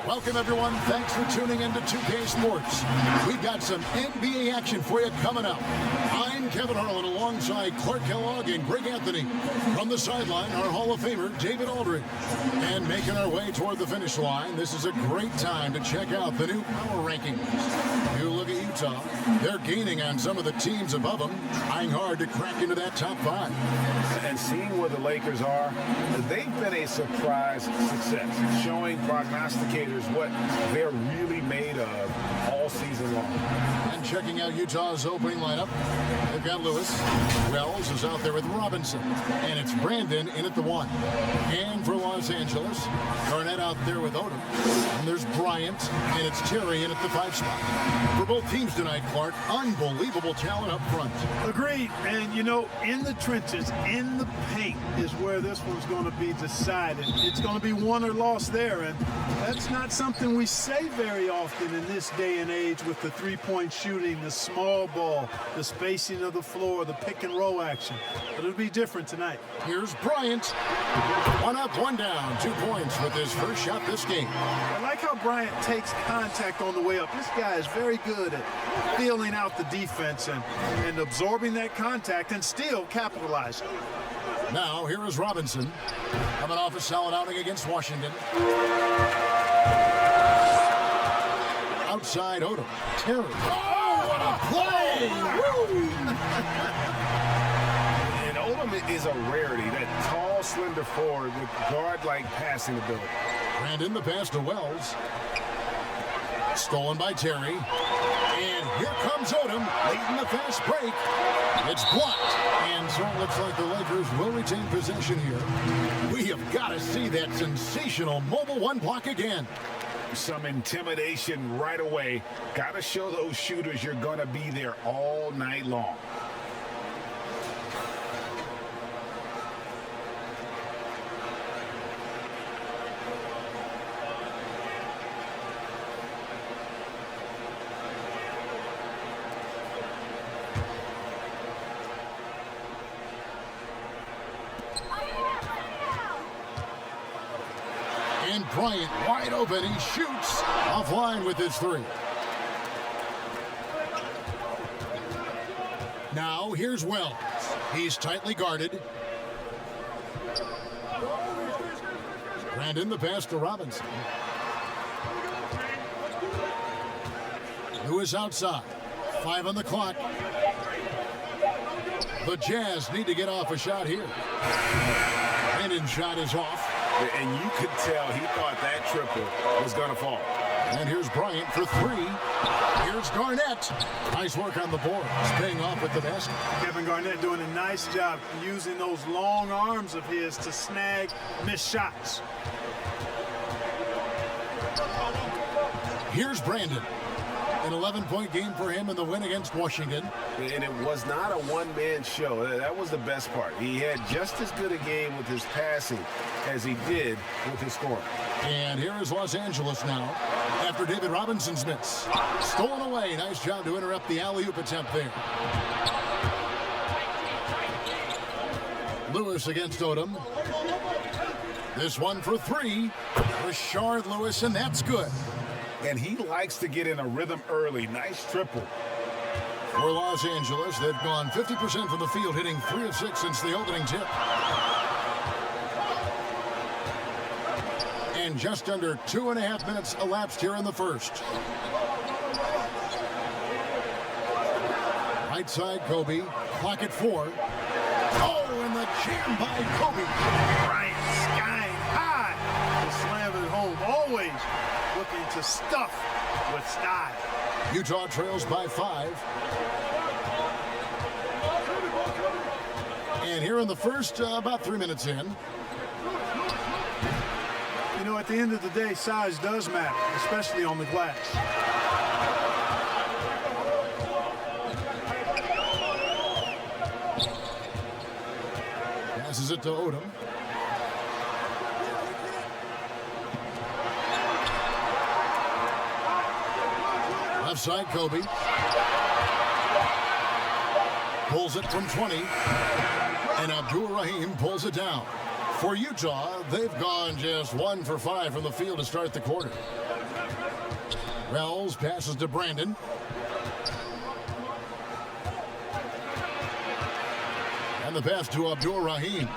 Welcome, everyone. Thanks for tuning in to 2K Sports. We've got some NBA action for you coming up. I'm Kevin Harlan alongside Clark Kellogg and Greg Anthony. From the sideline, our Hall of Famer, David Aldridge. And making our way toward the finish line, this is a great time to check out the new power rankings. You look at Utah, they're gaining on some of the teams above them, trying hard to crack into that top five. And seeing where the Lakers are, they've been a surprise success, showing prognosticators what they're really made of all season long. And checking out Utah's opening lineup, they've got Lewis. Wells is out there with Robinson. And it's Brandon in at the 1. And for Los Angeles, Garnett out there with Odom. And there's Bryant, and it's Terry in at the 5 spot. For both teams tonight, Clark, unbelievable talent up front. Agreed. And, you know, in the trenches, in the paint is where this one's going to be decided. It's going to be won or lost there, and that's not something we say very often in this day and age with the three-point shooting, the small ball, the spacing of the floor, the pick-and-roll action. But it'll be different tonight. Here's Bryant. 1 up, 1 down. 2 points with his first shot this game. I like how Bryant takes contact on the way up. This guy is very good at feeling out the defense and absorbing that contact and still capitalizing. Now, here is Robinson, coming off a solid outing against Washington. Outside Odom. Terry. Oh, what a play! And Odom is a rarity, that tall, slender forward with guard-like passing ability. Brandon, the pass to Wells. Stolen by Terry. And here comes Odom, late in the fast break. It's blocked. And so it looks like the Lakers will retain possession here. We have got to see that sensational mobile 1 block again. Some intimidation right away. Got to show those shooters you're going to be there all night long. And Bryant wide open. He shoots offline with his 3. Now here's Wells. He's tightly guarded. Brandon, the pass to Robinson. Lewis outside. 5 on the clock. The Jazz need to get off a shot here. Brandon's shot is off. And you could tell he thought that triple was going to fall. And here's Bryant for 3. Here's Garnett. Nice work on the board. He's paying off with the basket. Kevin Garnett doing a nice job using those long arms of his to snag missed shots. Here's Brandon. An 11-point game for him in the win against Washington. And it was not a one-man show. That was the best part. He had just as good a game with his passing as he did with his scoring. And here is Los Angeles now after David Robinson's miss. Stolen away. Nice job to interrupt the alley-oop attempt there. Lewis against Odom. This one for 3. Rashard Lewis, and that's good. And he likes to get in a rhythm early. Nice triple. For Los Angeles, they've gone 50% from the field, hitting 3 of 6 since the opening tip. And just under 2.5 minutes elapsed here in the first. Right side, Kobe. Clock at 4. Oh, and the jam by Kobe. Bryant skying high to slam it home. Always looking to stuff with style. Utah trails by 5. And here in the first, about 3 minutes in. You know, at the end of the day, size does matter, especially on the glass. Passes it to Odom. Left side, Kobe. Pulls it from 20. And Abdul-Rahim pulls it down. For Utah, they've gone just 1 for 5 from the field to start the quarter. Wells passes to Brandon. And the pass to Abdul Rahim.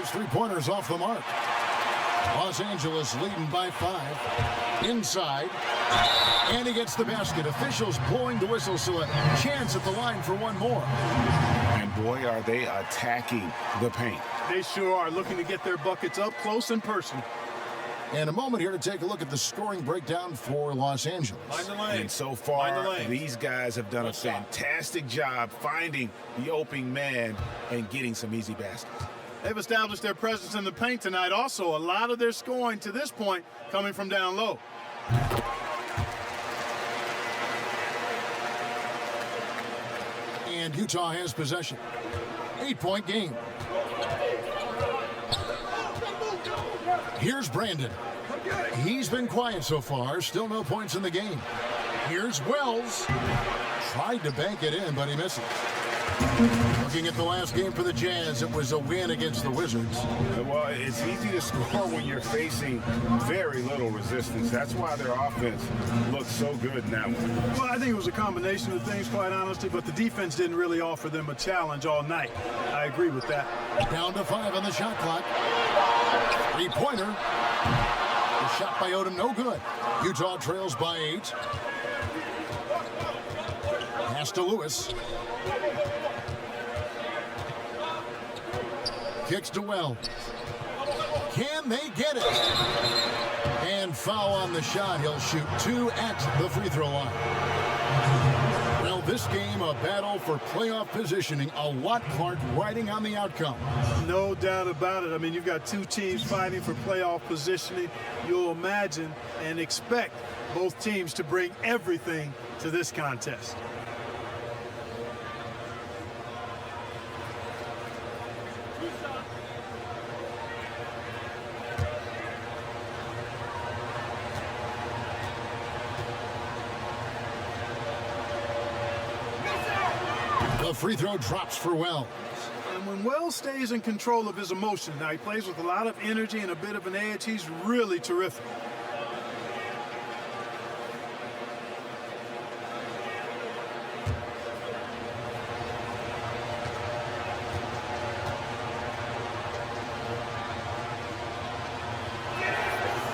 His three-pointers off the mark. Los Angeles leading by 5. Inside. And he gets the basket. Officials blowing the whistle, so a chance at the line for one more. And boy, are they attacking the paint. They sure are, looking to get their buckets up close and personal. And a moment here to take a look at the scoring breakdown for Los Angeles. And so far, these guys have done a fantastic job finding the opening man and getting some easy baskets. They've established their presence in the paint tonight. Also, a lot of their scoring to this point coming from down low. And Utah has possession. 8-point game. Here's Brandon. He's been quiet so far. Still no points in the game. Here's Wells. Tried to bank it in, but he misses. Looking at the last game for the Jazz, it was a win against the Wizards. Well, it's easy to score when you're facing very little resistance. That's why their offense looks so good in that one. Well, I think it was a combination of things, quite honestly, but the defense didn't really offer them a challenge all night. I agree with that. Down to 5 on the shot clock. Three-pointer. The shot by Odom, no good. Utah trails by 8. Pass to Lewis. Kicks to Wells. Can they get it? And foul on the shot. He'll shoot 2 at the free throw line. Well, this game, a battle for playoff positioning. A lot, Clark, riding on the outcome. No doubt about it. I mean, you've got two teams fighting for playoff positioning. You'll imagine and expect both teams to bring everything to this contest. The free throw drops for Wells. And when Wells stays in control of his emotion, now he plays with a lot of energy and a bit of an edge, he's really terrific.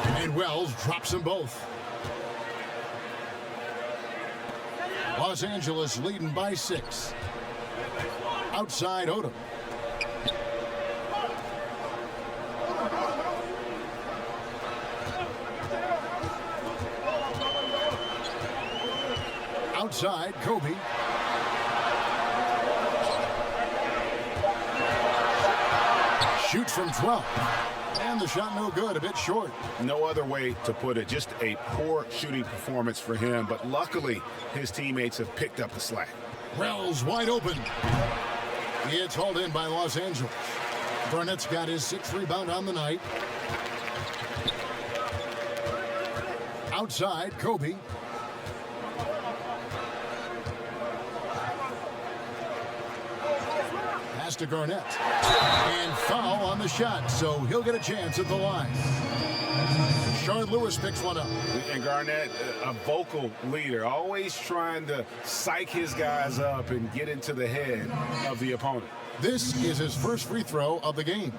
And Wells drops them both. Los Angeles leading by 6. Outside Odom. Outside Kobe. Shoots from 12. And the shot no good, a bit short. No other way to put it. Just a poor shooting performance for him. But luckily, his teammates have picked up the slack. Wells wide open. It's hauled in by Los Angeles. Garnett's got his 6th rebound on the night. Outside, Kobe. Pass to Garnett. And foul on the shot, so he'll get a chance at the line. Sean Lewis picks one up. And Garnett, a vocal leader, always trying to psych his guys up and get into the head of the opponent. This is his first free throw of the game.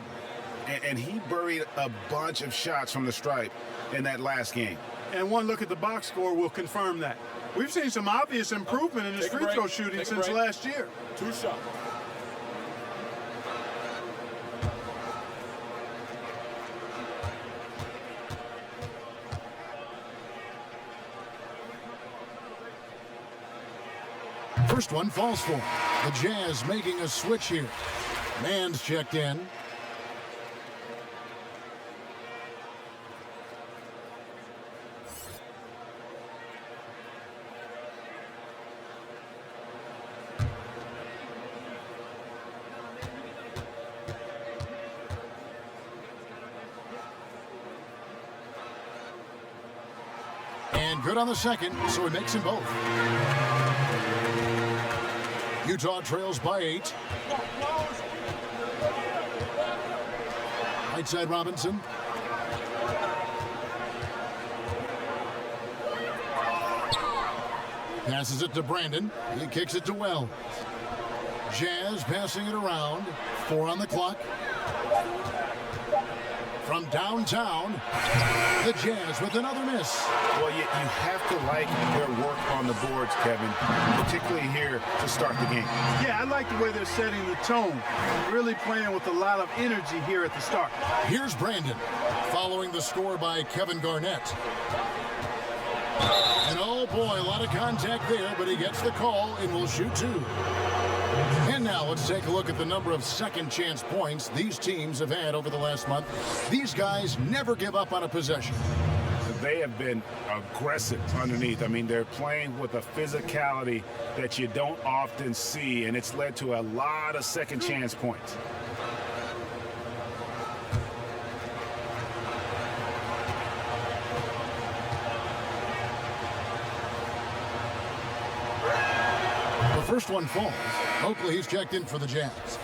And he buried a bunch of shots from the stripe in that last game. And one look at the box score will confirm that. We've seen some obvious improvement in his free throw shooting since last year. 2 shots. First one falls for him. The Jazz making a switch here. Mann's checked in. And good on the second, so he makes them both. Utah trails by 8. Right side Robinson. Passes it to Brandon. He kicks it to Wells. Jazz passing it around. 4 on the clock. From downtown, the Jazz with another miss. Well, you have to like their work on the boards, Kevin, particularly here to start the game. Yeah, I like the way they're setting the tone. Really playing with a lot of energy here at the start. Here's Brandon, following the score by Kevin Garnett. And oh boy, a lot of contact there, but he gets the call and will shoot 2. And now let's take a look at the number of second chance points these teams have had over the last month. These guys never give up on a possession. They have been aggressive underneath. I mean, they're playing with a physicality that you don't often see, and it's led to a lot of second chance points. The first one falls. Oakley, he's checked in for the Jazz.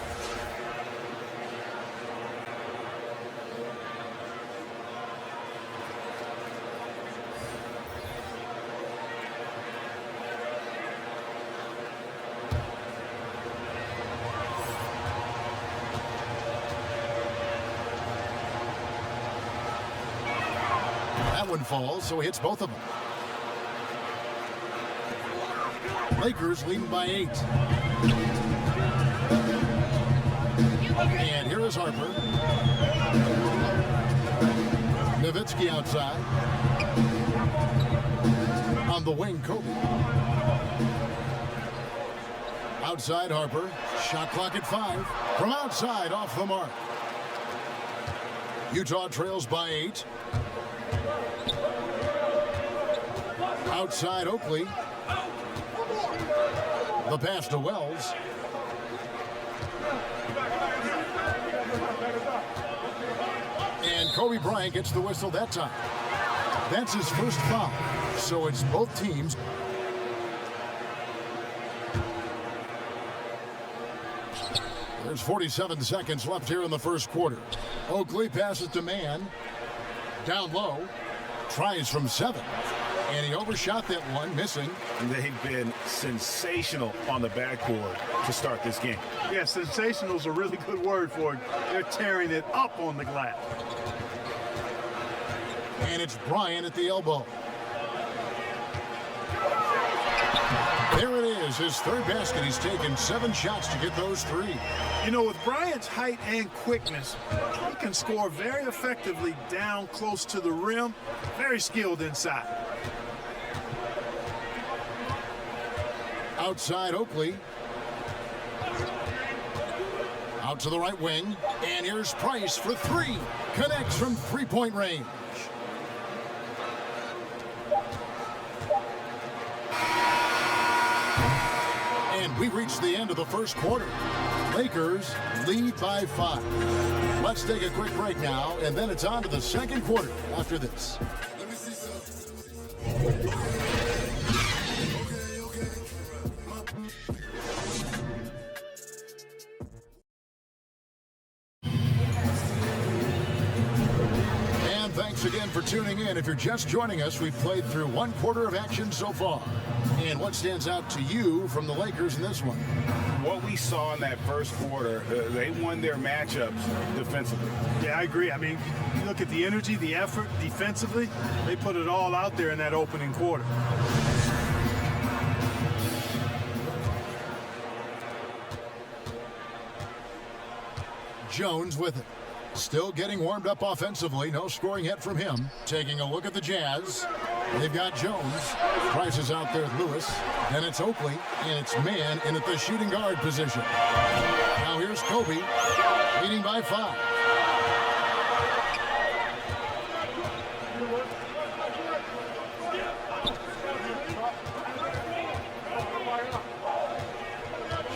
That one falls, so he hits both of them. Lakers leading by 8. And here is Harper. Nowitzki outside. On the wing, Kobe. Outside Harper. Shot clock at 5. From outside, off the mark. Utah trails by 8. Outside Oakley. The pass to Wells. And Kobe Bryant gets the whistle that time. That's his first foul. So it's both teams. There's 47 seconds left here in the first quarter. Oakley passes to Mann. Down low. Tries from 7. And he overshot that one, missing. They've been sensational on the backboard to start this game. Yeah, sensational is a really good word for it. They're tearing it up on the glass. And it's Bryant at the elbow. There it is, his third basket. He's taken 7 shots to get those 3. You know, with Bryant's height and quickness, he can score very effectively down close to the rim. Very skilled inside. Outside Oakley. Out to the right wing. And here's Price for 3. Connects from 3-point range. And we reached the end of the first quarter. Lakers lead by 5. Let's take a quick break now, and then it's on to the second quarter after this. Thanks again for tuning in. If you're just joining us, we've played through 1 quarter of action so far. And what stands out to you from the Lakers in this one? What we saw in that first quarter, they won their matchups defensively. Yeah, I agree. I mean, you look at the energy, the effort defensively, they put it all out there in that opening quarter. Jones with it. Still getting warmed up offensively. No scoring yet from him. Taking a look at the Jazz. They've got Jones. Price is out there with Lewis. Then it's Oakley. And it's Mann in at the shooting guard position. Now here's Kobe. Leading by 5.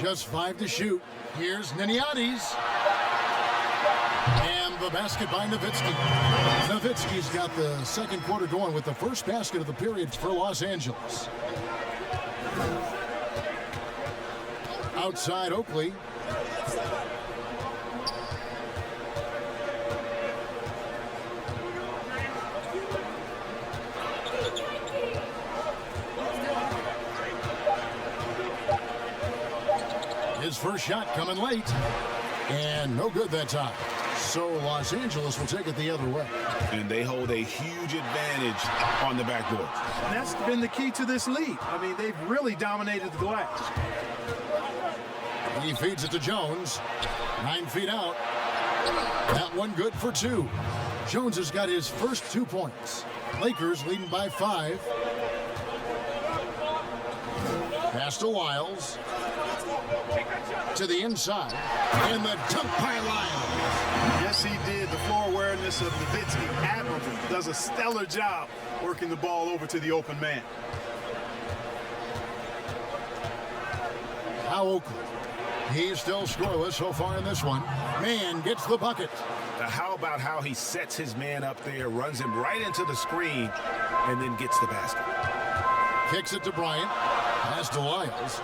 Just 5 to shoot. Here's Niniades. And the basket by Nowitzki. Nowitzki's got the second quarter going with the first basket of the period for Los Angeles. Outside Oakley. first shot coming late. And no good that time. So Los Angeles will take it the other way. And they hold a huge advantage on the backboard. And that's been the key to this lead. I mean, they've really dominated the glass. He feeds it to Jones. 9 feet out. That one good for 2. Jones has got his first 2 points. Lakers leading by 5. Pass to Wiles. To the inside. And the dunk by Lyles. Yes, he did. The floor awareness of Nowitzki, admirable. Does a stellar job working the ball over to the open man. Now Oakland. He's still scoreless so far in this one. Man gets the bucket. How about how he sets his man up there, runs him right into the screen, and then gets the basket. Kicks it to Bryant. Pass to Lyles.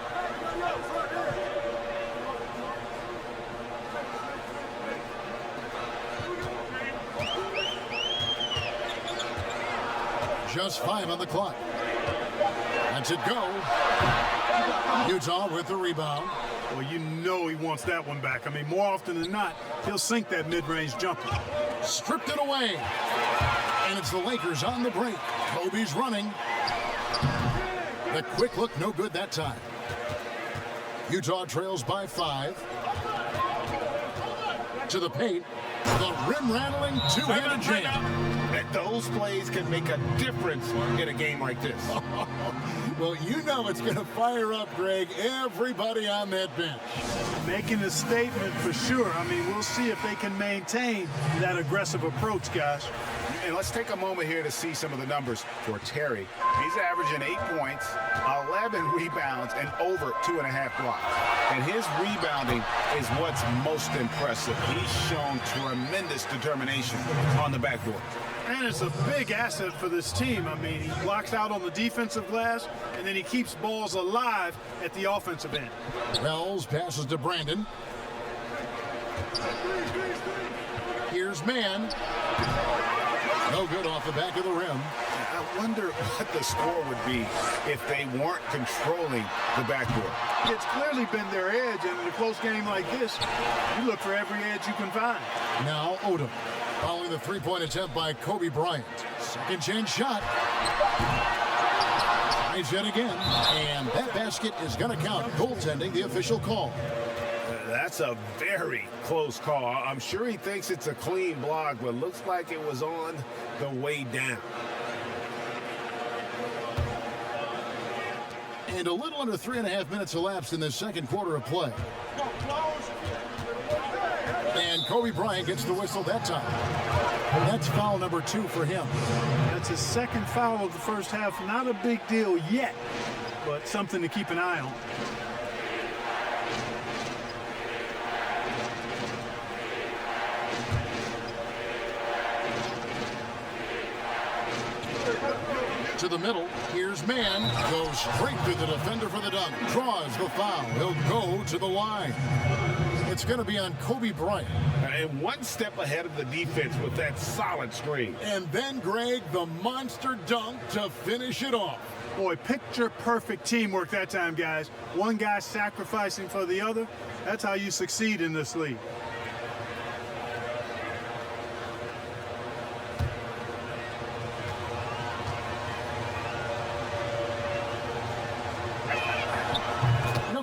Just 5 on the clock. Lets it go. Utah with the rebound. Well, you know he wants that one back. I mean, more often than not, he'll sink that mid-range jumper. Stripped it away. And it's the Lakers on the break. Kobe's running. The quick look, no good that time. Utah trails by 5. To the paint. The rim-rattling two-handed jam. And those plays can make a difference in a game like this. Well, you know it's going to fire up, Greg, everybody on that bench. Making a statement for sure. I mean, we'll see if they can maintain that aggressive approach, guys. And let's take a moment here to see some of the numbers for Terry. He's averaging 8 points, 11 rebounds, and over 2.5 blocks. And his rebounding is what's most impressive. He's shown tremendous determination on the backboard. And it's a big asset for this team. I mean, he blocks out on the defensive glass, and then he keeps balls alive at the offensive end. Wells passes to Brandon. Here's Man. No good off the back of the rim. I wonder what the score would be if they weren't controlling the backboard. It's clearly been their edge, and in a close game like this, you look for every edge you can find. Now Odom. Following the three-point attempt by Kobe Bryant. Second chance shot. Tries yet again. And that basket is going to count. Goaltending, the official call. That's a very close call. I'm sure he thinks it's a clean block, but looks like it was on the way down. And a little under 3.5 minutes elapsed in the second quarter of play. And Kobe Bryant gets the whistle that time. That's foul number 2 for him. That's his second foul of the first half. Not a big deal yet, but something to keep an eye on. To the middle, here's Man. Goes straight through the defender for the dunk. Draws the foul. He'll go to the line. It's going to be on Kobe Bryant. And one step ahead of the defense with that solid screen. And then, Greg, the monster dunk to finish it off. Boy, picture-perfect teamwork that time, guys. One guy sacrificing for the other. That's how you succeed in this league.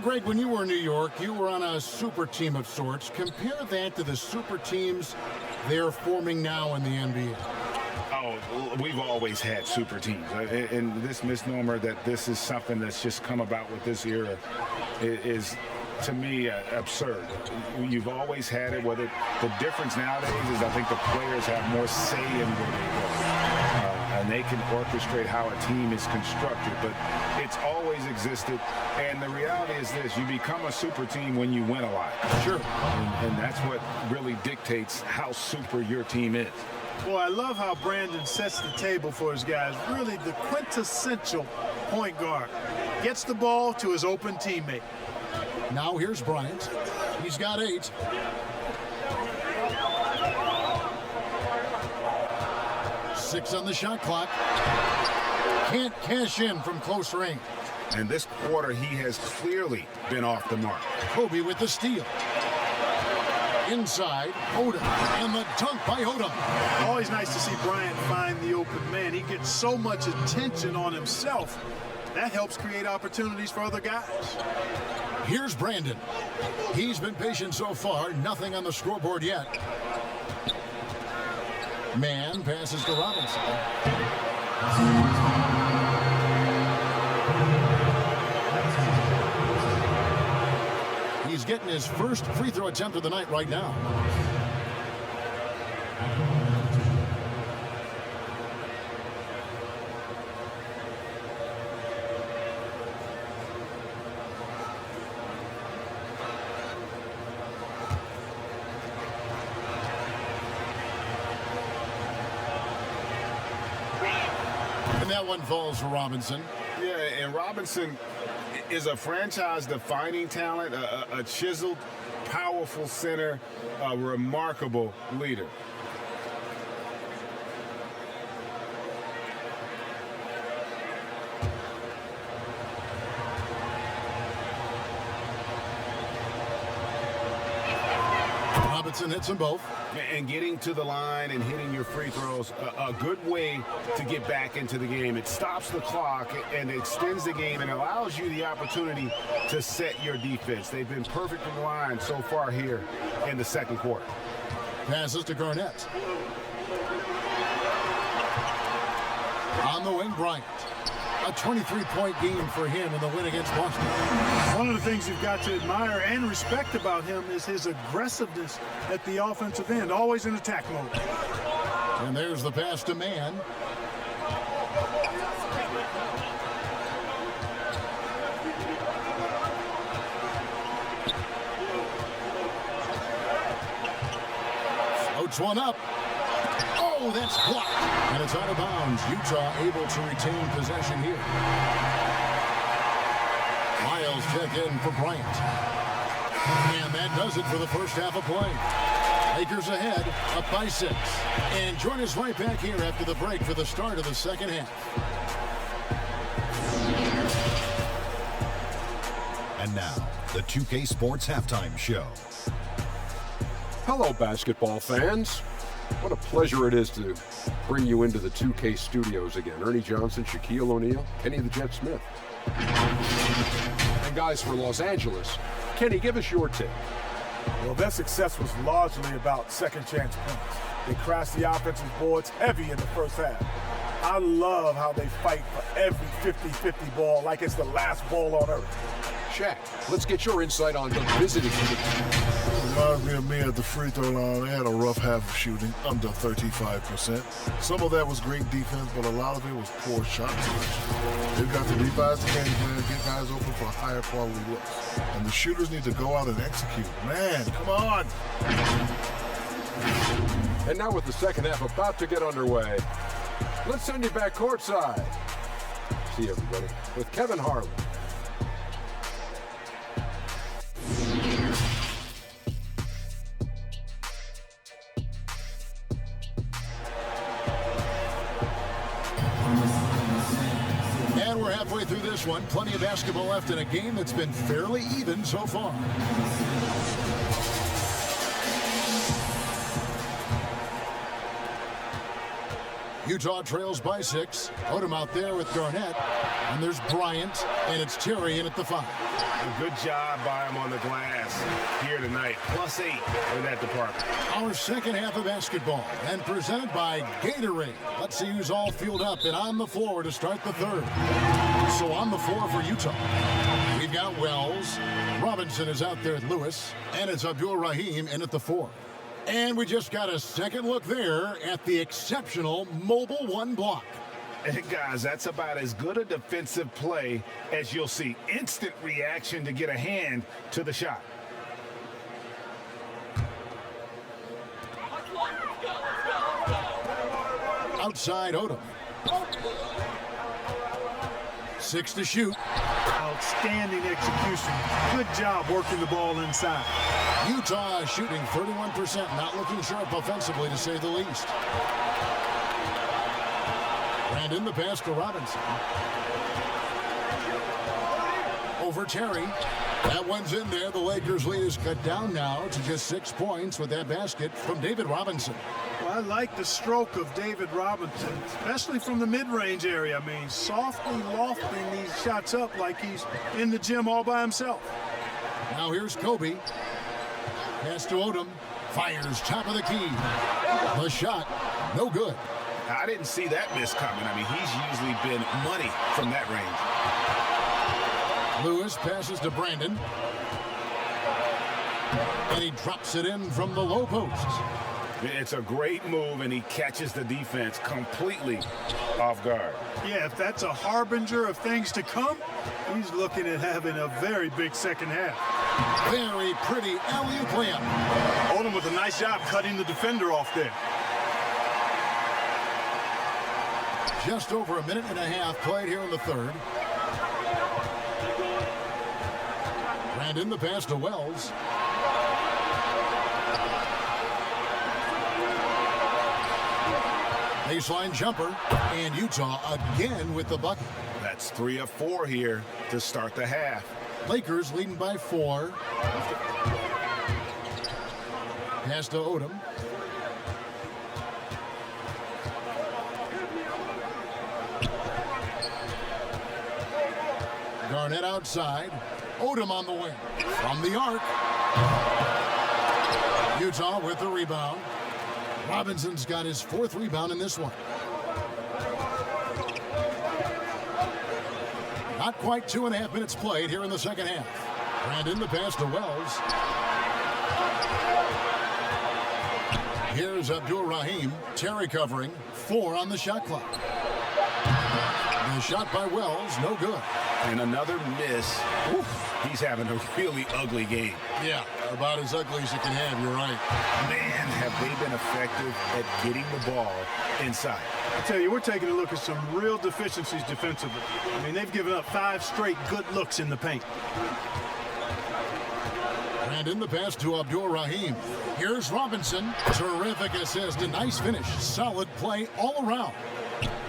Greg, when you were in New York, you were on a super team of sorts. Compare that to the super teams they're forming now in the NBA. Oh, we've always had super teams. And this misnomer that this is something that's just come about with this era is, to me, absurd. You've always had it. Whether the difference nowadays is I think the players have more say in where they go. And they can orchestrate how a team is constructed. But it's always existed. And the reality is this. You become a super team when you win a lot. Sure. And that's what really dictates how super your team is. Boy, I love how Brandon sets the table for his guys. Really the quintessential point guard. Gets the ball to his open teammate. Now here's Bryant. He's got 8. Six on the shot clock. Can't cash in from close range. And this quarter, he has clearly been off the mark. Kobe with the steal. Inside, Odom, and the dunk by Odom. Always nice to see Bryant find the open man. He gets so much attention on himself. That helps create opportunities for other guys. Here's Brandon. He's been patient so far, nothing on the scoreboard yet. Man passes to Robinson. He's getting his first free throw attempt of the night right now. And that one falls for Robinson. Yeah, and Robinson is a franchise-defining talent, a chiseled, powerful center, a remarkable leader. Robinson hits them both. And getting to the line and hitting your free throws, a good way to get back into the game. It stops the clock and extends the game and allows you the opportunity to set your defense. They've been perfect in the line so far here in the second quarter. Passes to Garnett. On the wing, Bryant. A 23-point game for him in the win against Boston. One of the things you've got to admire and respect about him is his aggressiveness at the offensive end, always in attack mode. And there's the pass to Man. Floats one up. Oh, that's blocked. And it's out of bounds. Utah able to retain possession here. Miles check in for Bryant. And that does it for the first half of play. Lakers ahead, up by 6. And join us right back here after the break for the start of the second half. And now, the 2K Sports Halftime Show. Hello, basketball fans. What a pleasure it is to bring you into the 2K studios again. Ernie Johnson, Shaquille O'Neal, Kenny the Jet Smith. And guys, for Los Angeles, Kenny, give us your take. Well, their success was largely about second chance points. They crashed the offensive boards heavy in the first half. I love how they fight for every 50-50 ball like it's the last ball on earth. Shaq, let's get your insight on the visiting team. Reminds me of me at the free throw line. They had a rough half of shooting, under 35%. Some of that was great defense, but a lot of it was poor shot selection. They've got to revise the game plan, get guys open for higher quality looks. And the shooters need to go out and execute. Man, come on! And now with the second half about to get underway, let's send you back courtside. See everybody with Kevin Harlan. And we're halfway through this one. Plenty of basketball left in a game that's been fairly even so far. Utah trails by 6. Odom out there with Garnett. And there's Bryant, and it's Terry in at the 5. A good job by him on the glass here tonight. +8 in that department. Our second half of basketball, and presented by Gatorade. Let's see who's all fueled up and on the floor to start the third. So on the floor for Utah, we've got Wells. Robinson is out there at Lewis, and it's Abdul Rahim in at the 4. And we just got a second look there at the exceptional Mobile 1 block. And guys, that's about as good a defensive play as you'll see. Instant reaction to get a hand to the shot. Outside Odom. 6 to shoot. Outstanding execution. Good job working the ball inside. Utah shooting 31%, not looking sharp offensively to say the least. And in the pass to Robinson. Over Terry. That one's in there. The Lakers' lead is cut down now to just 6 points with that basket from David Robinson. Well, I like the stroke of David Robinson, especially from the mid-range area. I mean, softly lofting these shots up like he's in the gym all by himself. Now here's Kobe. Pass to Odom. Fires top of the key. The shot, no good. I didn't see that miss coming. I mean, he's usually been money from that range. Lewis passes to Brandon. And he drops it in from the low post. It's a great move, and he catches the defense completely off guard. Yeah, if that's a harbinger of things to come, he's looking at having a very big second half. Very pretty alley-oop layup. Odom with a nice job cutting the defender off there. Just over a minute and a half played here in the third. Brandon, the pass to Wells. Baseline jumper, and Utah again with the bucket. That's 3 of 4 here to start the half. Lakers leading by 4. Pass to Odom. Garnett outside. Odom on the wing. From the arc. Utah with the rebound. Robinson's got his 4th rebound in this one. Not quite 2.5 minutes played here in the second half. Brandon, the pass to Wells. Here's Abdul-Rahim. Terry covering. 4 on the shot clock. The shot by Wells, no good. And another miss. Oof. He's having a really ugly game. Yeah, about as ugly as you can have, you're right. Man, have they been effective at getting the ball inside. I tell you, we're taking a look at some real deficiencies defensively. I mean, they've given up 5 straight good looks in the paint. And in the pass to Abdul-Rahim. Here's Robinson. Terrific assist, a nice finish. Solid play all around.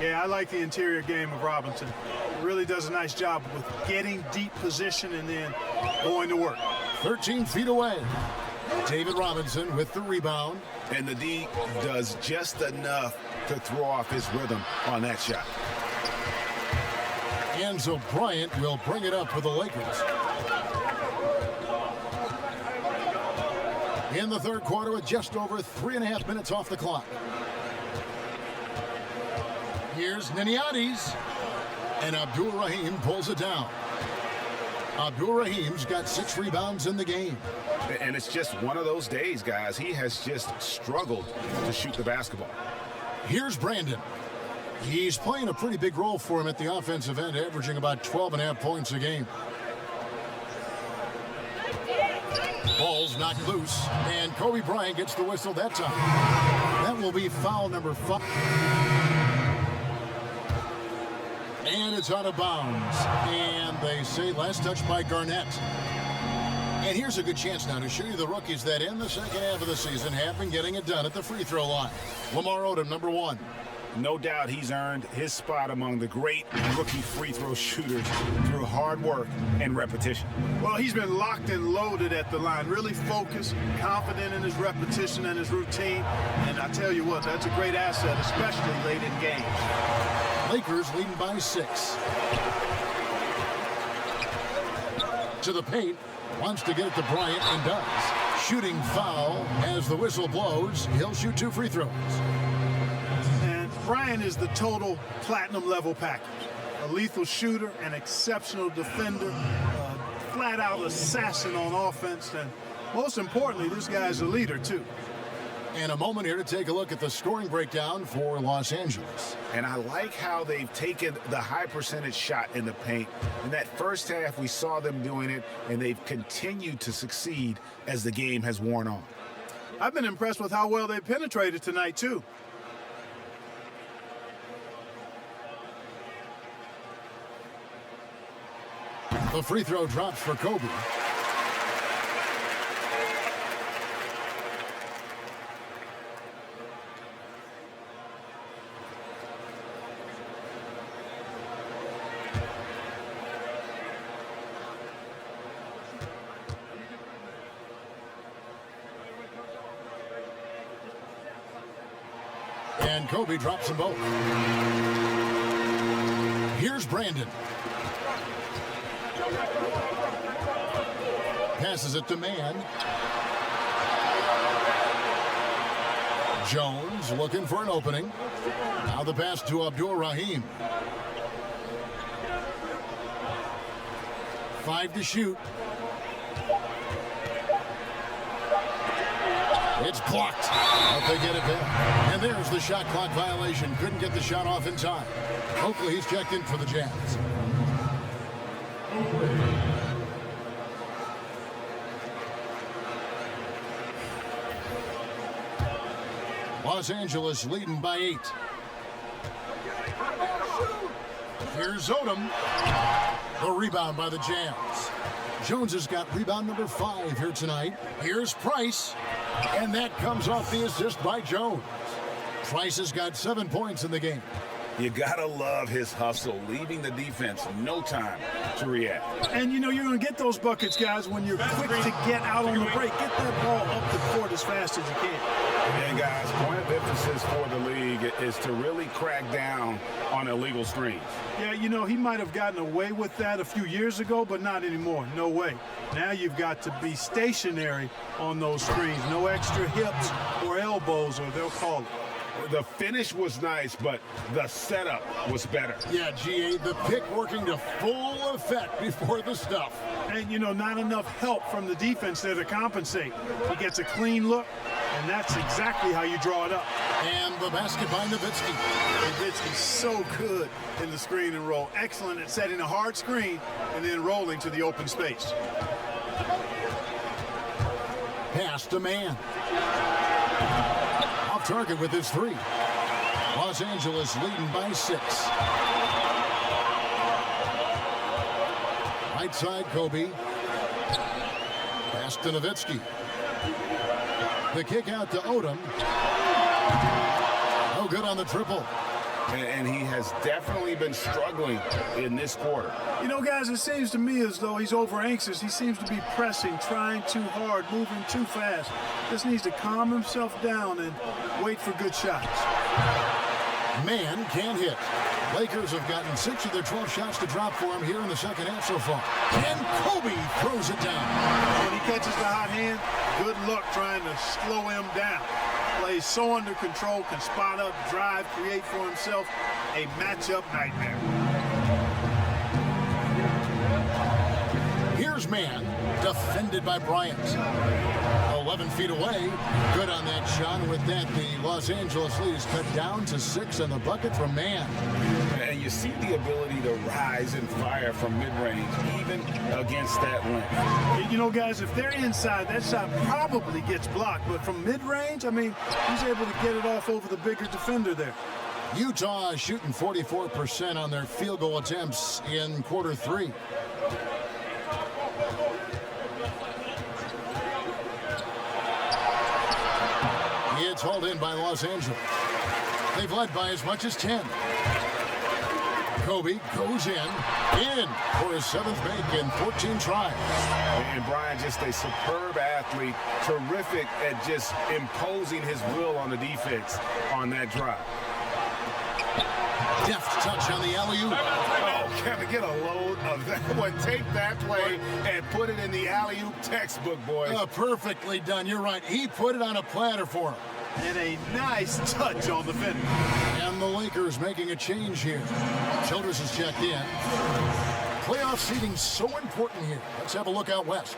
Yeah, I like the interior game of Robinson. He really does a nice job with getting deep position and then going to work. 13 feet away. David Robinson with the rebound. And the D does just enough to throw off his rhythm on that shot. Enzo Bryant will bring it up for the Lakers. In the third quarter with just over 3.5 minutes off the clock. Here's Niniades. And Abdul-Rahim pulls it down. Abdul-Rahim's got 6 rebounds in the game. And it's just one of those days, guys. He has just struggled to shoot the basketball. Here's Brandon. He's playing a pretty big role for him at the offensive end, averaging about 12.5 points a game. Ball's knocked loose, and Kobe Bryant gets the whistle that time. That will be foul number 5. And it's out of bounds. And they say last touch by Garnett. And here's a good chance now to show you the rookies that in the second half of the season have been getting it done at the free throw line. Lamar Odom, number 1. No doubt he's earned his spot among the great rookie free throw shooters through hard work and repetition. Well, he's been locked and loaded at the line, really focused, confident in his repetition and his routine. And I tell you what, that's a great asset, especially late in games. Lakers leading by 6. To the paint. Wants to get it to Bryant and does. Shooting foul as the whistle blows. He'll shoot 2 free throws. And Bryant is the total platinum level package. A lethal shooter, an exceptional defender, a flat-out assassin on offense, and most importantly, this guy's a leader too. And a moment here to take a look at the scoring breakdown for Los Angeles. And I like how they've taken the high percentage shot in the paint. In that first half, we saw them doing it, and they've continued to succeed as the game has worn on. I've been impressed with how well they penetrated tonight, too. The free throw drops for Kobe. And Kobe drops them both. Here's Brandon. Passes it to Mann. Jones looking for an opening. Now the pass to Abdul Rahim. 5 to shoot. It's blocked, but they get it back. And there's the shot clock violation. Couldn't get the shot off in time. Hopefully he's checked in for the Jazz. Los Angeles leading by 8. Here's Odom. The rebound by the Jazz. Jones has got rebound number 5 here tonight. Here's Price. And that comes off the assist by Jones. Price has got 7 points in the game. You gotta love his hustle, leaving the defense no time to react. And you know you're going to get those buckets, guys, when you're quick to get out on the break. Get that ball up the court as fast as you can. And guys, point of emphasis for the league is to really crack down on illegal screens. Yeah, you know, he might have gotten away with that a few years ago, but not anymore. No way. Now you've got to be stationary on those screens. No extra hips or elbows, or they'll call it. The finish was nice, but the setup was better. Yeah, GA, the pick working to full effect before the stuff. And, you know, not enough help from the defense there to compensate. He gets a clean look, and that's exactly how you draw it up. And the basket by Nowitzki. Nowitzki's so good in the screen and roll. Excellent at setting a hard screen and then rolling to the open space. Pass to Mann. Off target with his 3. Los Angeles leading by 6. Right side, Kobe. Pass to Nowitzki. The kick out to Odom. No good on the triple. And he has definitely been struggling in this quarter. You know, guys, it seems to me as though he's over anxious. He seems to be pressing, trying too hard, moving too fast. Just needs to calm himself down and wait for good shots. Mann can't hit. Lakers have gotten 6 of their 12 shots to drop for him here in the second half so far. And Kobe throws it down. When he catches the hot hand, good luck trying to slow him down. Plays so under control, can spot up, drive, create for himself a matchup nightmare. Here's Mann, defended by Bryant. 11 feet away. Good on that shot. With that, the Los Angeles lead is cut down to 6 on the bucket from Mann. And you see the ability to rise and fire from mid-range, even against that length. You know, guys, if they're inside, that shot probably gets blocked. But from mid-range, I mean, he's able to get it off over the bigger defender there. Utah is shooting 44% on their field goal attempts in quarter 3. It's hauled in by Los Angeles. They've led by as much as 10. Kobe goes in for his 7th make in 14 tries. And Brian, just a superb athlete, terrific at just imposing his will on the defense on that drive. Deft touch on the alley-oop. Oh, can we get a load of that one? Take that play and put it in the alley-oop textbook, boys. Perfectly done. You're right. He put it on a platter for him. And a nice touch on the finish. And the Lakers making a change here. Childress has checked in. Playoff seeding so important here. Let's have a look out west.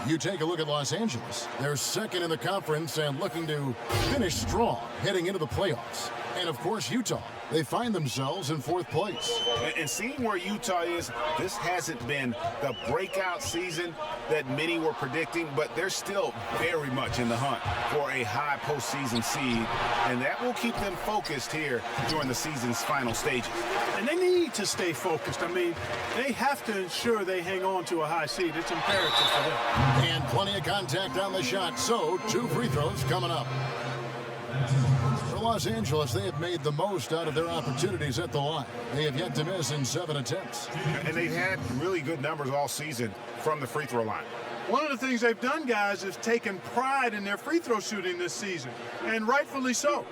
You take a look at Los Angeles. They're second in the conference and looking to finish strong heading into the playoffs. And, of course, Utah. They find themselves in 4th place. And seeing where Utah is, this hasn't been the breakout season that many were predicting, but they're still very much in the hunt for a high postseason seed, and that will keep them focused here during the season's final stages. And they need to stay focused. I mean, they have to ensure they hang on to a high seed. It's imperative for them. And plenty of contact on the shot, so 2 free throws coming up. For Los Angeles, they have made the most out of their opportunities at the line. They have yet to miss in 7 attempts. And they've had really good numbers all season from the free throw line. One of the things they've done, guys, is taken pride in their free throw shooting this season, and rightfully so.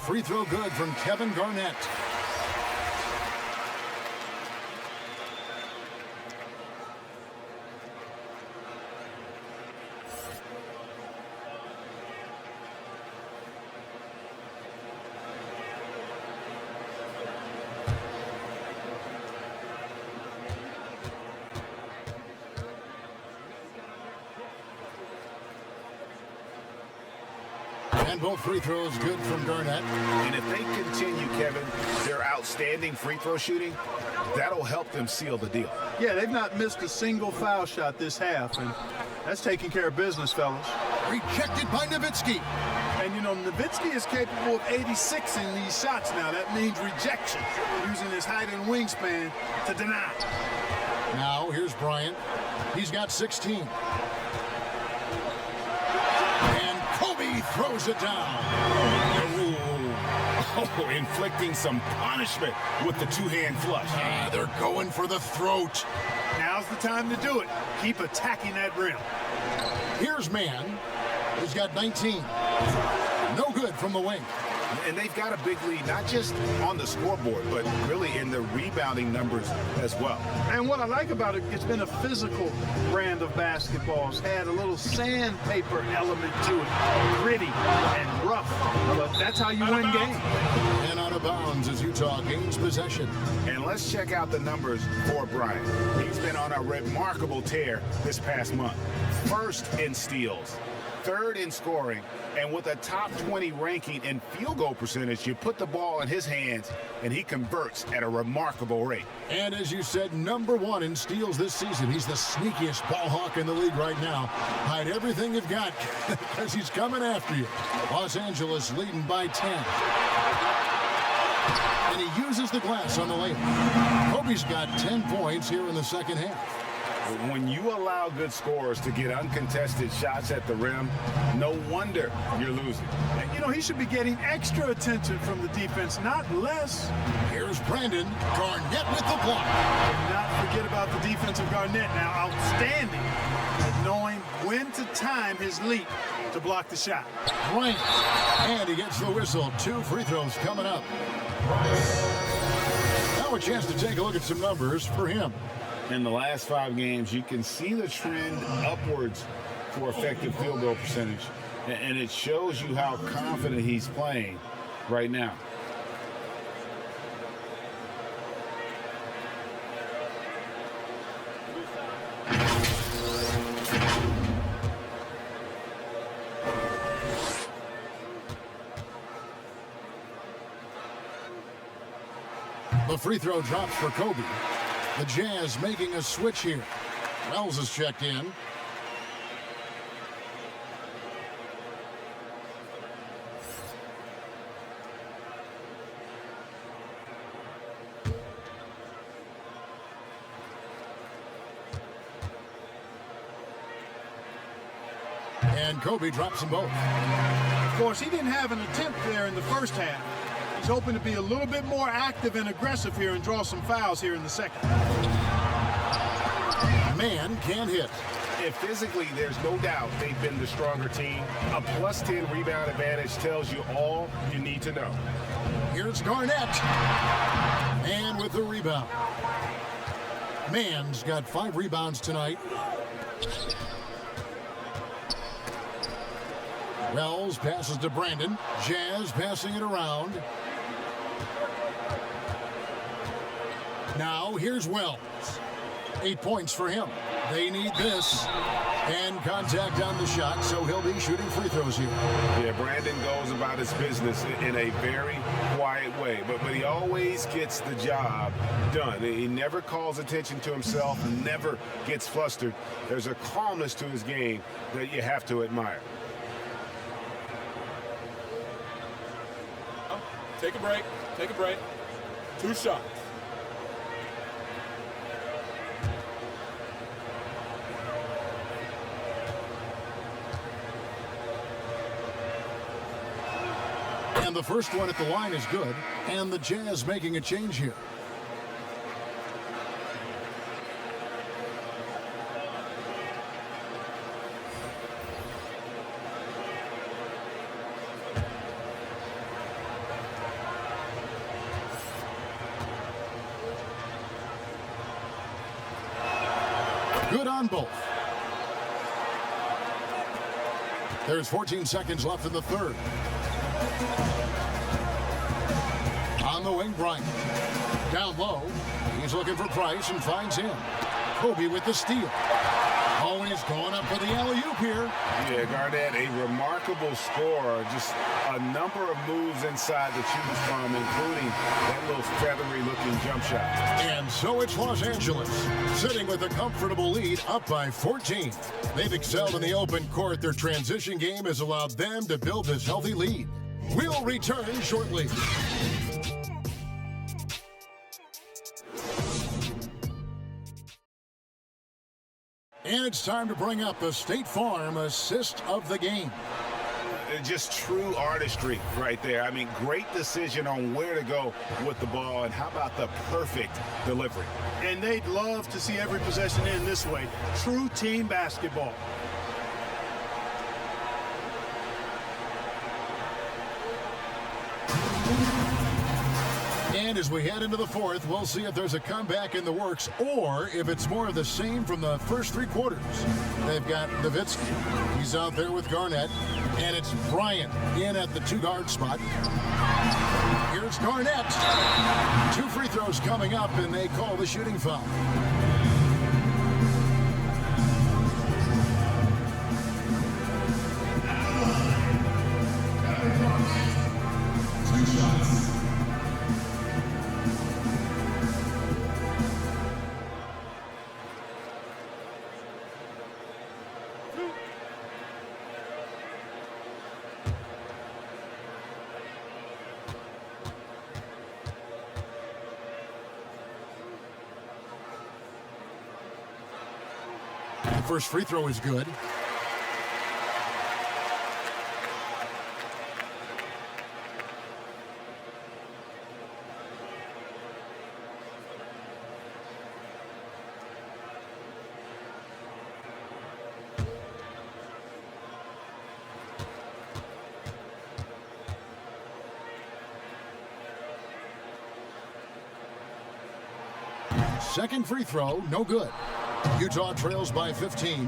free throw good from Kevin Garnett. And both free throws good from Garnett. And if they continue, Kevin, their outstanding free throw shooting, that'll help them seal the deal. Yeah, they've not missed a single foul shot this half, and that's taking care of business, fellas. Rejected by Nowitzki. And, you know, Nowitzki is capable of 86 in these shots now. That means rejection, using his height and wingspan to deny. Now, here's Bryant. He's got 16. And Kobe throws it down. Oh, inflicting some punishment with the two-hand flush. They're going for the throat. Now's the time to do it. Keep attacking that rim. Here's Mann. He's got 19. No good from the wing. And they've got a big lead, not just on the scoreboard, but really in the rebounding numbers as well. And what I like about it, it's been a physical brand of basketball. It's had a little sandpaper element to it, gritty and rough. But that's how you win games. And out of bounds as Utah gains possession. And let's check out the numbers for Bryant. He's been on a remarkable tear this past month. First in steals, third in scoring, and with a top 20 ranking in field goal percentage, you put the ball in his hands and he converts at a remarkable rate. And as you said, #1 in steals this season. He's the sneakiest ball hawk in the league right now. Hide everything you've got because he's coming after you. Los Angeles leading by 10. And he uses the glass on the layup. Kobe's got 10 points here in the second half. When you allow good scorers to get uncontested shots at the rim, no wonder you're losing. And, you know, he should be getting extra attention from the defense, not less. Here's Brandon. Garnett with the block. And not forget about the defense of Garnett now, outstanding at knowing when to time his leap to block the shot. Bryant. And he gets the whistle. 2 free throws coming up. Now a chance to take a look at some numbers for him. In the last 5 games, you can see the trend upwards for effective field goal percentage. And it shows you how confident he's playing right now. The free throw drops for Kobe. The Jazz making a switch here. Wells is checked in. And Kobe drops them both. Of course, he didn't have an attempt there in the first half. He's hoping to be a little bit more active and aggressive here and draw some fouls here in the second. Man can hit. And physically, there's no doubt they've been the stronger team. A +10 rebound advantage tells you all you need to know. Here's Garnett. Man with the rebound. Man's got 5 rebounds tonight. Wells passes to Brandon. Jazz passing it around. Now here's Wells. 8 points for him. They need this. And contact on the shot, so he'll be shooting free throws here. Yeah, Brandon goes about his business in a very quiet way, but he always gets the job done. He never calls attention to himself, never gets flustered. There's a calmness to his game that you have to admire. Take a break. Take a break. 2 shots. And the first one at the line is good. And the Jazz making a change here. Good on both. There's 14 seconds left in the third. On the wing, Bryant. Down low. He's looking for Price and finds him. Kobe with the steal. Oh, and he's going up for the alley-oop here. Yeah, Garnett, a remarkable scorer. Just a number of moves inside to choose from, including that little feathery-looking jump shot. And so it's Los Angeles, sitting with a comfortable lead, up by 14. They've excelled in the open court. Their transition game has allowed them to build this healthy lead. We'll return shortly. And it's time to bring up the State Farm assist of the game. Just true artistry right there. I mean, great decision on where to go with the ball, and how about the perfect delivery? And they'd love to see every possession end this way. True team basketball. And as we head into the fourth, we'll see if there's a comeback in the works or if it's more of the same from the first three quarters. They've got Nowitzki. He's out there with Garnett. And it's Bryant in at the two-guard spot. Here's Garnett. 2 free throws coming up, and they call the shooting foul. First free throw is good. Second free throw, no good. Utah trails by 15.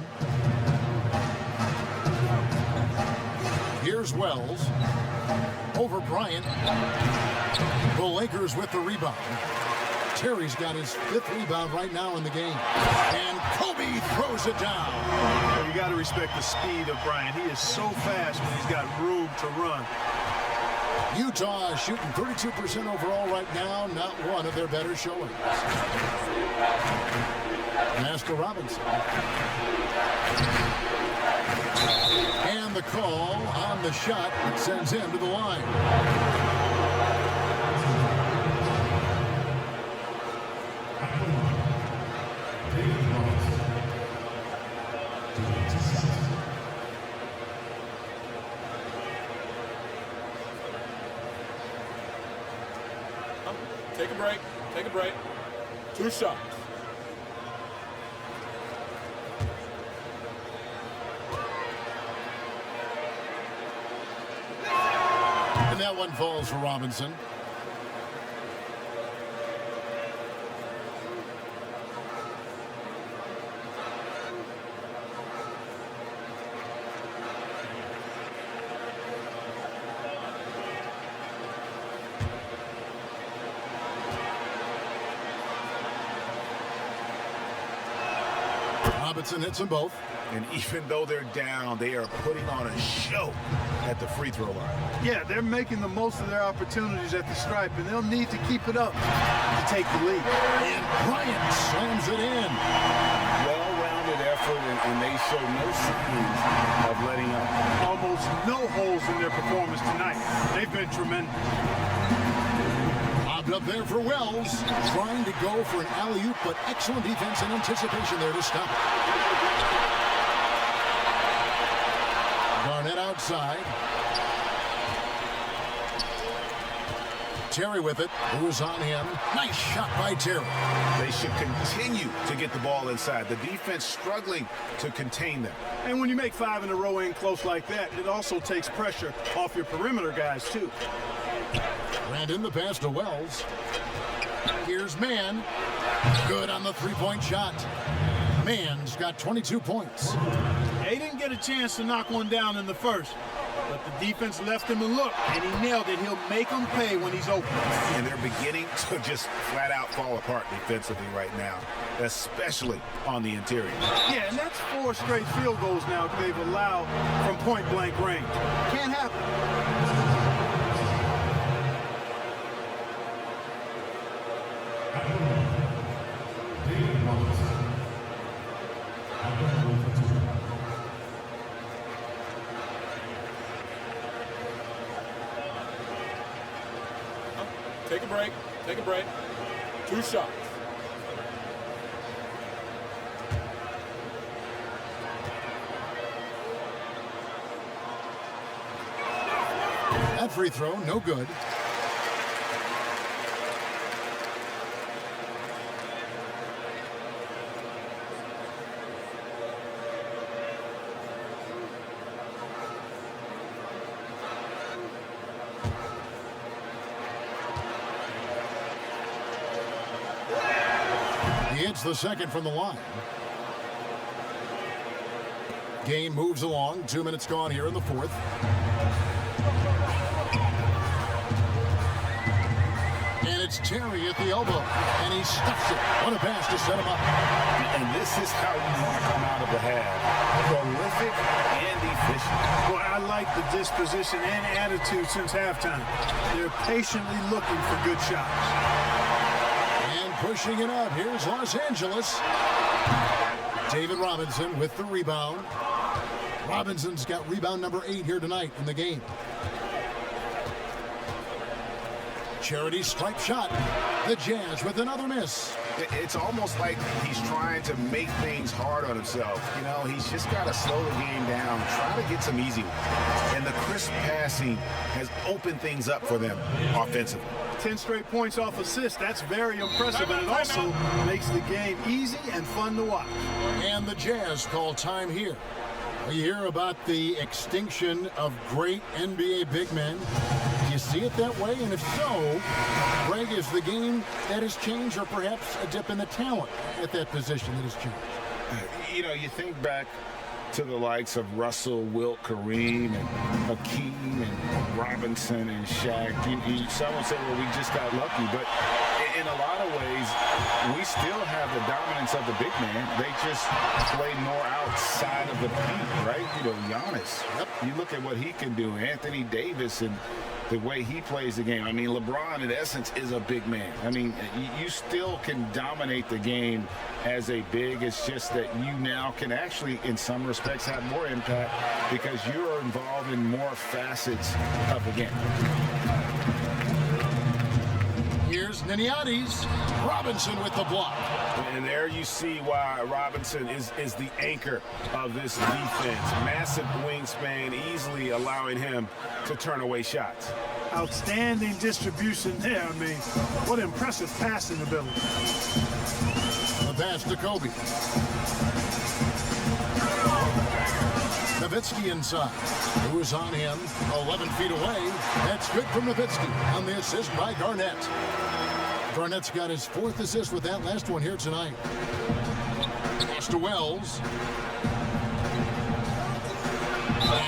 Here's Wells. Over Bryant. The Lakers with the rebound. Terry's got his 5th rebound right now in the game. And Kobe throws it down. You got to respect the speed of Bryant. He is so fast when he's got room to run. Utah is shooting 32% overall right now. Not one of their better showings. Master Robinson. And the call on the shot that sends him to the line. Take a break. Take a break. 2 shots. And that one falls for Robinson. Robinson hits them both. And even though they're down, they are putting on a show at the free throw line. Yeah, they're making the most of their opportunities at the stripe, and they'll need to keep it up to take the lead. And Bryant slams it in. Well-rounded effort, and they show no signs of letting up. Almost no holes in their performance tonight. They've been tremendous. Popped up there for Wells, trying to go for an alley-oop, but excellent defense and anticipation there to stop it. Garnett outside. Terry with it. Who's on him? Nice shot by Terry. They should continue to get the ball inside. The defense struggling to contain them. And when you make 5 in a row in close like that, it also takes pressure off your perimeter guys, too. Brandon, the pass to Wells. Here's Mann. Good on the three-point shot. Mann's got 22 points. He didn't get a chance to knock one down in the first, but the defense left him a look, and he nailed it. He'll make them pay when he's open. And they're beginning to just flat out fall apart defensively right now, especially on the interior. Yeah, and that's 4 straight field goals now they've allowed from point-blank range. Can't happen. Take a break. Take a break. 2 shots. That free throw, no good. He hits the second from the line. Game moves along. 2 minutes gone here in the fourth. And it's Terry at the elbow. And he stuffs it. What a pass to set him up. And this is how you want to come out of the half. Prolific and efficient. Well, I like the disposition and attitude since halftime. They're patiently looking for good shots. Pushing it up. Here's Los Angeles. David Robinson with the rebound. Robinson's got rebound number 8 here tonight in the game. Charity stripe shot. The Jazz with another miss. It's almost like he's trying to make things hard on himself. You know, he's just got to slow the game down, try to get some easy ones. And the crisp passing has opened things up for them offensively. 10 straight points off assists. That's very impressive, and it also makes the game easy and fun to watch. And the Jazz call time here. We hear about the extinction of great NBA big men. Do you see it that way? And if so, Greg, is the game that has changed, or perhaps a dip in the talent at that position that has changed? You know, you think back to the likes of Russell, Wilt, Kareem, and Hakeem, and Robinson, and Shaq. Some would say, well, we just got lucky. But in a lot of ways, we still have the dominance of the big man. They just play more outside of the paint, right? You know, Giannis. Yep. You look at what he can do. Anthony Davis and the way he plays the game. I mean, LeBron, in essence, is a big man. I mean, you still can dominate the game as a big. It's just that you now can actually, in some respects, have more impact because you're involved in more facets of the game. Here's Niniades. Robinson with the block. And there you see why Robinson is the anchor of this defense. Massive wingspan, easily allowing him to turn away shots. Outstanding distribution there. I mean, what impressive passing ability. The pass to Kobe. Nowitzki inside. Who is on him? 11 feet away. That's good from Nowitzki on the assist by Garnett. Garnett's got his 4th assist with that last one here tonight. Pass to Wells.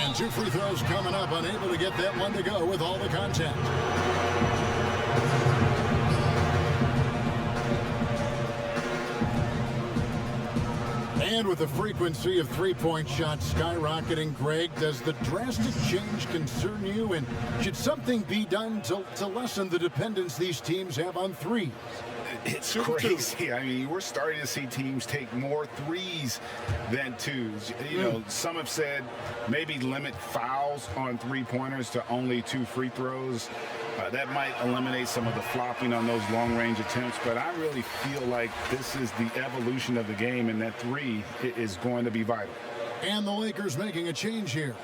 And 2 free throws coming up. Unable to get that one to go with all the contact. And with the frequency of three-point shots skyrocketing, Greg, does the drastic change concern you? And should something be done to lessen the dependence these teams have on threes? It's crazy. I mean, we're starting to see teams take more threes than twos. You know, some have said maybe limit fouls on three-pointers to only 2 free throws. That might eliminate some of the flopping on those long-range attempts, but I really feel like this is the evolution of the game, and that 3 is going to be vital. And the Lakers making a change here.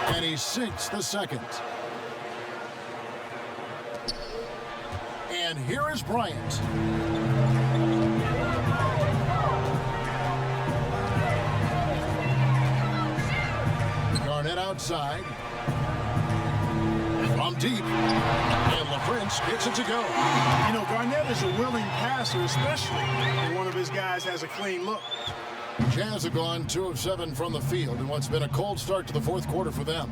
And he sinks the second. And here is Bryant. outside. From deep. And LaFrance gets it to go. You know, Garnett is a willing passer, especially when one of his guys has a clean look. Jazz have gone 2 of 7 from the field in what's been a cold start to the fourth quarter for them.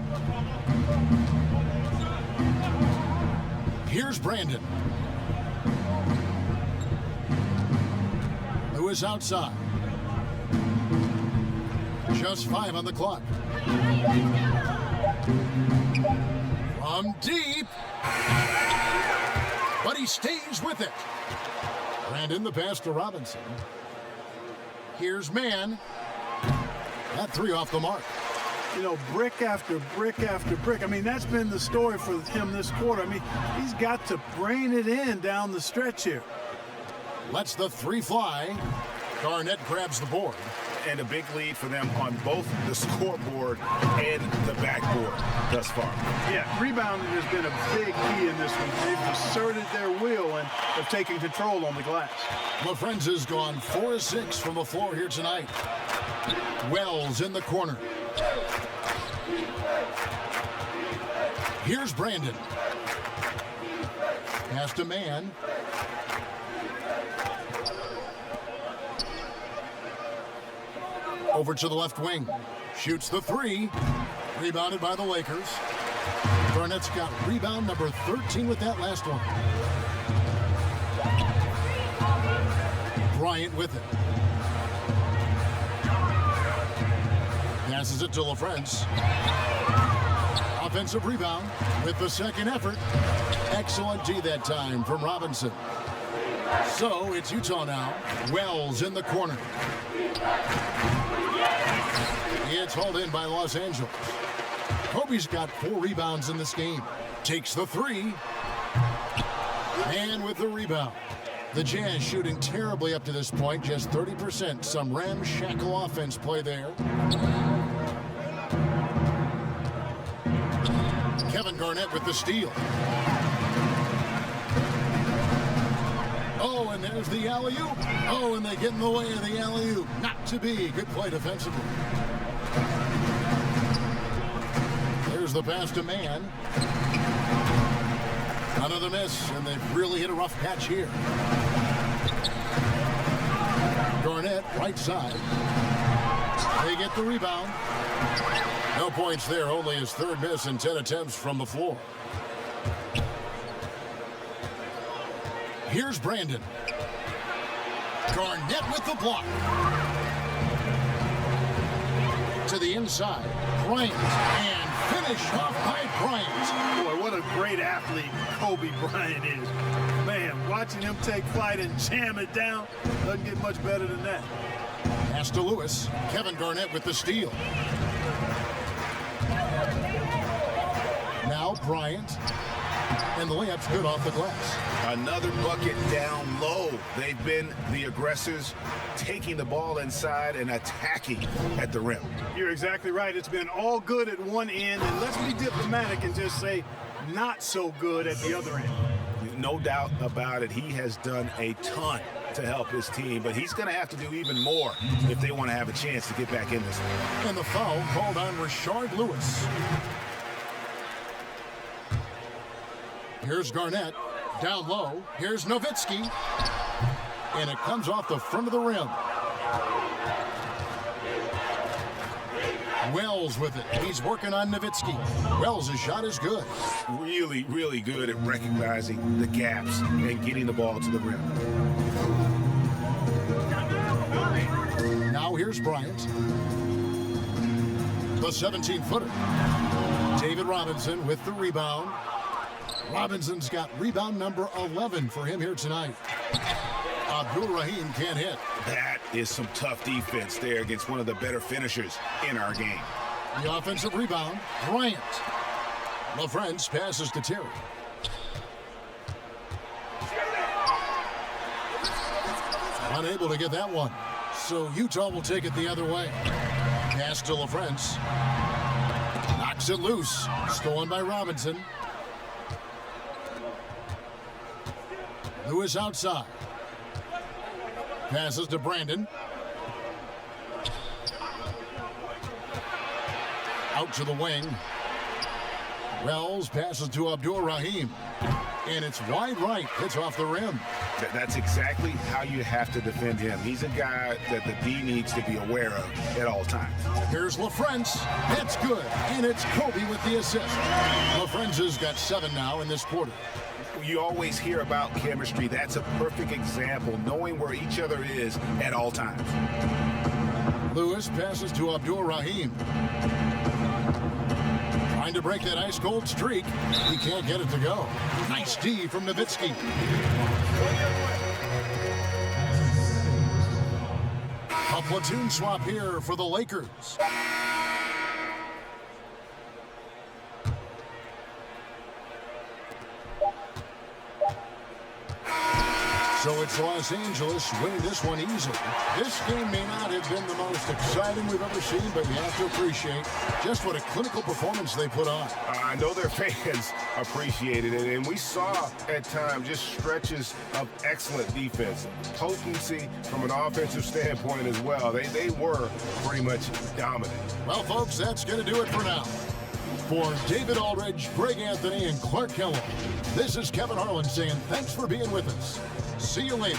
Here's Brandon. Lewis outside. Just 5 on the clock. From deep. But he stays with it. Brandon the pass to Robinson. Here's Mann. That 3 off the mark. You know, brick after brick after brick. I mean, that's been the story for him this quarter. I mean, he's got to brain it in down the stretch here. Lets the 3 fly. Garnett grabs the board. And a big lead for them on both the scoreboard and the backboard thus far. Yeah, rebounding has been a big key in this one. They've asserted their will and have taken control on the glass. LaFrance has gone 4 of 6 from the floor here tonight. Wells in the corner. Here's Brandon. Pass to Mann. Over to the left wing. Shoots the 3. Rebounded by the Lakers. Garnett's got rebound number 13 with that last one. Bryant with it. Passes it to LaFrance. Offensive rebound with the second effort. Excellent D that time from Robinson. So it's Utah now. Wells in the corner. It's hauled in by Los Angeles. Kobe's got 4 rebounds in this game. Takes the 3. And with the rebound. The Jazz shooting terribly up to this point, just 30%. Some ramshackle offense play there. Kevin Garnett with the steal. Oh, and there's the alley-oop. Oh, and they get in the way of the alley-oop. Not to be. Good play defensively. There's the pass to Mann. Another miss, and they've really hit a rough patch here. Garnett, right side. They get the rebound. No points there, only his 3rd miss in 10 attempts from the floor. Here's Brandon. Garnett with the block. To the inside. Bryant. And finish off by Bryant. Boy, what a great athlete Kobe Bryant is. Man, watching him take flight and jam it down doesn't get much better than that. Pass to Lewis. Kevin Garnett with the steal. Now Bryant. And the layup's good off the glass. Another bucket down low. They've been the aggressors, taking the ball inside and attacking at the rim. You're exactly right. It's been all good at one end, and let's be diplomatic and just say not so good at the other end. No doubt about it. He has done a ton to help his team, but he's going to have to do even more if they want to have a chance to get back in this one. And the foul called on Rashard Lewis. Here's Garnett. Down low. Here's Nowitzki. And it comes off the front of the rim. Wells with it. He's working on Nowitzki. Wells' shot is good. Really, really good at recognizing the gaps and getting the ball to the rim. Now here's Bryant. The 17-footer. David Robinson with the rebound. Robinson's got rebound number 11 for him here tonight. Abdul Rahim can't hit. That is some tough defense there against one of the better finishers in our game. The offensive rebound, Bryant. LaFrance passes to Terry. Unable to get that one. So Utah will take it the other way. Pass to LaFrance. Knocks it loose. Stolen by Robinson. Lewis outside. Passes to Brandon. Out to the wing. Wells passes to Abdur-Rahim. And it's wide right. Hits off the rim. That's exactly how you have to defend him. He's a guy that the D needs to be aware of at all times. Here's LaFrance. That's good. And it's Kobe with the assist. LaFrance has got 7 now in this quarter. You always hear about chemistry. That's a perfect example, knowing where each other is at all times. Lewis passes to Abdur-Rahim. Trying to break that ice-cold streak. He can't get it to go. Nice D from Nowitzki. A platoon swap here for the Lakers. So it's Los Angeles winning this one easily. This game may not have been the most exciting we've ever seen, but you have to appreciate just what a clinical performance they put on. I know their fans appreciated it, and we saw at times just stretches of excellent defense. Potency from an offensive standpoint as well. They were pretty much dominant. Well, folks, that's going to do it for now. For David Aldridge, Greg Anthony, and Clark Kellogg, this is Kevin Harlan saying thanks for being with us. See you later.